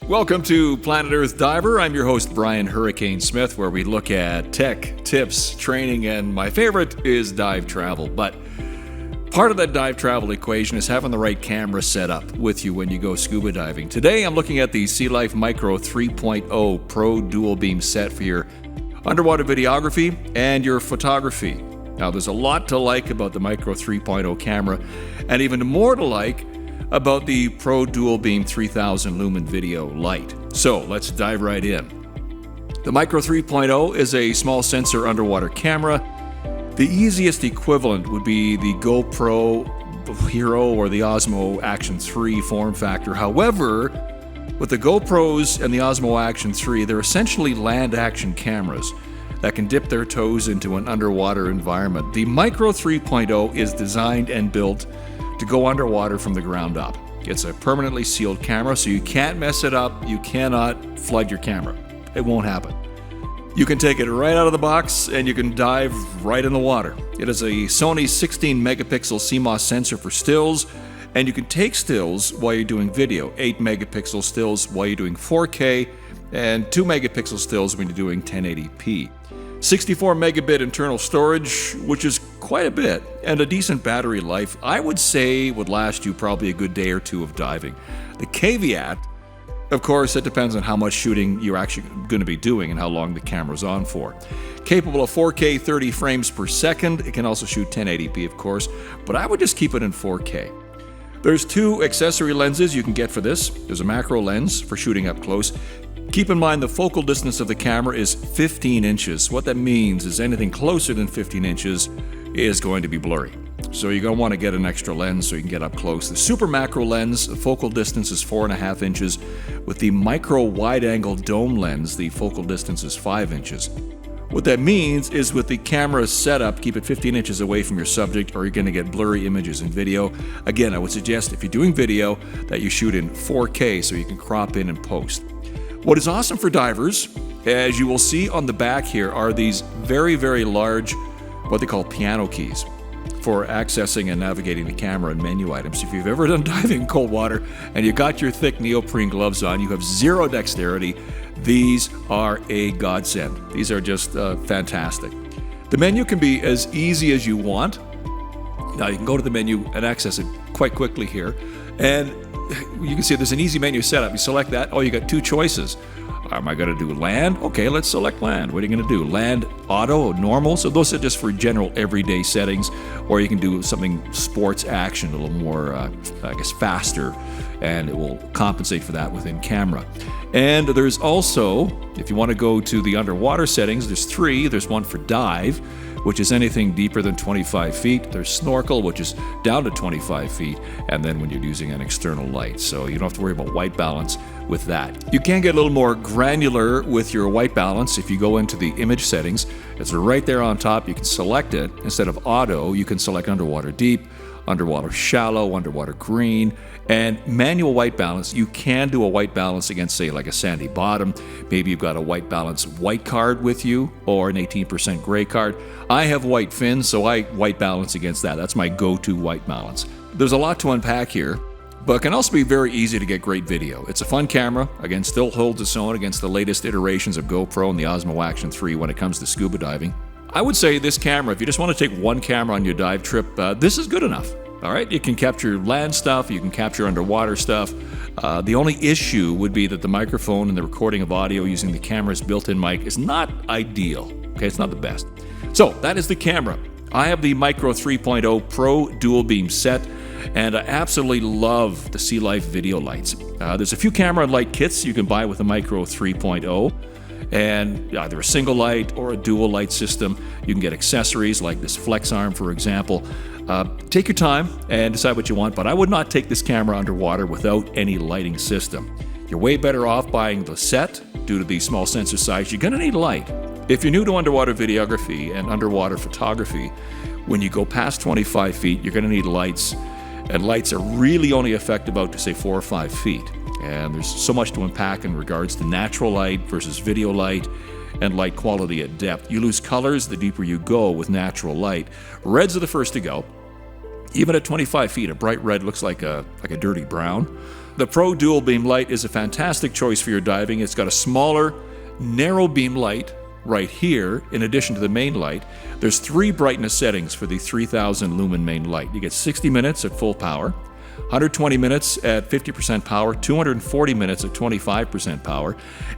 Welcome to Planet Earth Diver. I'm your host, Brian Hurricane Smith, where we look at tech, tips, training, and my favorite is dive travel. But part of that dive travel equation is having the right camera set up with you when you go scuba diving. Today, I'm looking at the Sealife Micro 3.0 Pro Dual Beam set for your underwater videography and your photography. Now, there's a lot to like about the Micro 3.0 camera, and even more to like about the Pro Dual Beam 3000 lumen video light. So let's dive right in. The Micro 3.0 is a small sensor underwater camera. The easiest equivalent would be the GoPro Hero or the Osmo Action 3 form factor. However, with the GoPros and the Osmo Action 3, they're essentially land action cameras that can dip their toes into an underwater environment. The Micro 3.0 is designed and built to go underwater from the ground up. It's a permanently sealed camera, so you can't mess it up. You cannot flood your camera. It won't happen. You can take it right out of the box and you can dive right in the water. It is a Sony 16 megapixel CMOS sensor for stills, and you can take stills while you're doing video, 8 megapixel stills while you're doing 4K, and 2 megapixel stills when you're doing 1080p. 64 megabit internal storage, which is quite a bit, and a decent battery life, I would say would last you probably a good day or two of diving. The caveat, of course, it depends on how much shooting you're actually going to be doing and how long the camera's on for. Capable of 4K 30 frames per second, it can also shoot 1080p, of course, but I would just keep it in 4K. There's 2 accessory lenses you can get for this. There's a macro lens for shooting up close. Keep in mind the focal distance of the camera is 15 inches. What that means is anything closer than 15 inches is going to be blurry. So you're going to want to get an extra lens so you can get up close. The super macro lens, the focal distance is 4.5 inches. With the micro wide-angle dome lens, the focal distance is 5 inches. What that means is with the camera setup, keep it 15 inches away from your subject or you're going to get blurry images in video. Again, I would suggest if you're doing video that you shoot in 4K so you can crop in and post. What is awesome for divers, as you will see on the back here, are these very, very large, what they call piano keys for accessing and navigating the camera and menu items. If you've ever done diving in cold water and you got your thick neoprene gloves on, you have zero dexterity, these are a godsend. These are just fantastic. The menu can be as easy as you want. Now you can go to the menu and access it quite quickly here. And you can see there's an easy menu setup. You select that. Oh, you got 2 choices. Am I going to do land? Okay, let's select land. What are you going to do? Land, auto, normal? So those are just for general everyday settings. Or you can do something sports action, a little more, faster, and it will compensate for that within camera. And there's also, if you want to go to the underwater settings, there's 3. There's one for dive, which is anything deeper than 25 feet. There's snorkel, which is down to 25 feet, and then when you're using an external light. So you don't have to worry about white balance with that. You can get a little more granular with your white balance if you go into the image settings. It's right there on top. You can select it. Instead of auto, you can select underwater deep, underwater shallow, underwater green, and manual white balance. You can do a white balance against, say, like a sandy bottom. Maybe you've got a white balance white card with you or an 18% gray card. I have white fins, so I white balance against that. That's my go-to white balance. There's a lot to unpack here, but it can also be very easy to get great video. It's a fun camera. Again, still holds its own against the latest iterations of GoPro and the Osmo Action 3 when it comes to scuba diving. I would say this camera, if you just want to take one camera on your dive trip, this is good enough. All right, you can capture land stuff, you can capture underwater stuff. The only issue would be that the microphone and the recording of audio using the camera's built-in mic is not ideal. Okay, it's not the best. So that is the camera. I have the Micro 3.0 Pro Dual Beam set, and I absolutely love the Sealife video lights. There's a few camera and light kits you can buy with the Micro 3.0. And either a single light or a dual light system. You can get accessories like this flex arm, for example. Take your time and decide what you want, but I would not take this camera underwater without any lighting system. You're way better off buying the set due to the small sensor size. You're going to need light. If you're new to underwater videography and underwater photography, when you go past 25 feet, you're going to need lights, and lights are really only effective out to, say, 4 or 5 feet. And there's so much to unpack in regards to natural light versus video light and light quality at depth. You lose colors the deeper you go with natural light. Reds are the first to go. Even at 25 feet, a bright red looks like a dirty brown. The Pro Dual Beam Light is a fantastic choice for your diving. It's got a smaller, narrow beam light right here, in addition to the main light. There's 3 brightness settings for the 3000 lumen main light. You get 60 minutes at full power, 120 minutes at 50% power, 240 minutes at 25% power,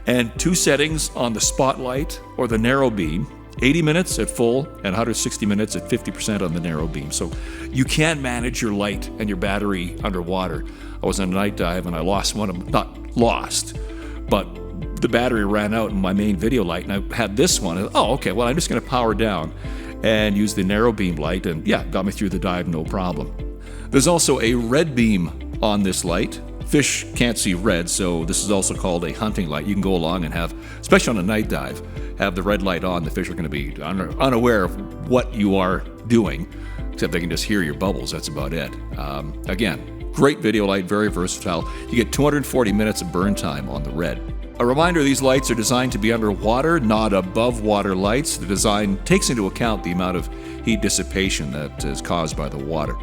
and 2 settings on the spotlight or the narrow beam, 80 minutes at full and 160 minutes at 50% on the narrow beam. So you can manage your light and your battery underwater. I was on a night dive and I lost one of them, not lost, but the battery ran out in my main video light, and I had this one. Oh, okay, well, I'm just going to power down and use the narrow beam light, and yeah, got me through the dive, no problem. There's also a red beam on this light. Fish can't see red, so this is also called a hunting light. You can go along and have, especially on a night dive, have the red light on. The fish are going to be unaware of what you are doing, except they can just hear your bubbles. That's about it. Again, great video light, very versatile. You get 240 minutes of burn time on the red. A reminder, these lights are designed to be underwater, not above water lights. The design takes into account the amount of heat dissipation that is caused by the water.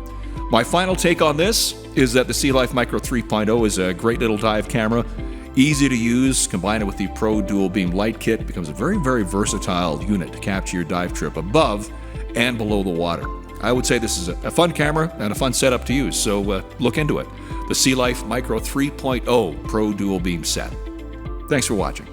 My final take on this is that the Sealife Micro 3.0 is a great little dive camera, easy to use. Combine it with the Pro Dual Beam Light Kit, it becomes a very, very versatile unit to capture your dive trip above and below the water. I would say this is a fun camera and a fun setup to use, so look into it. The Sealife Micro 3.0 Pro Dual Beam Set. Thanks for watching.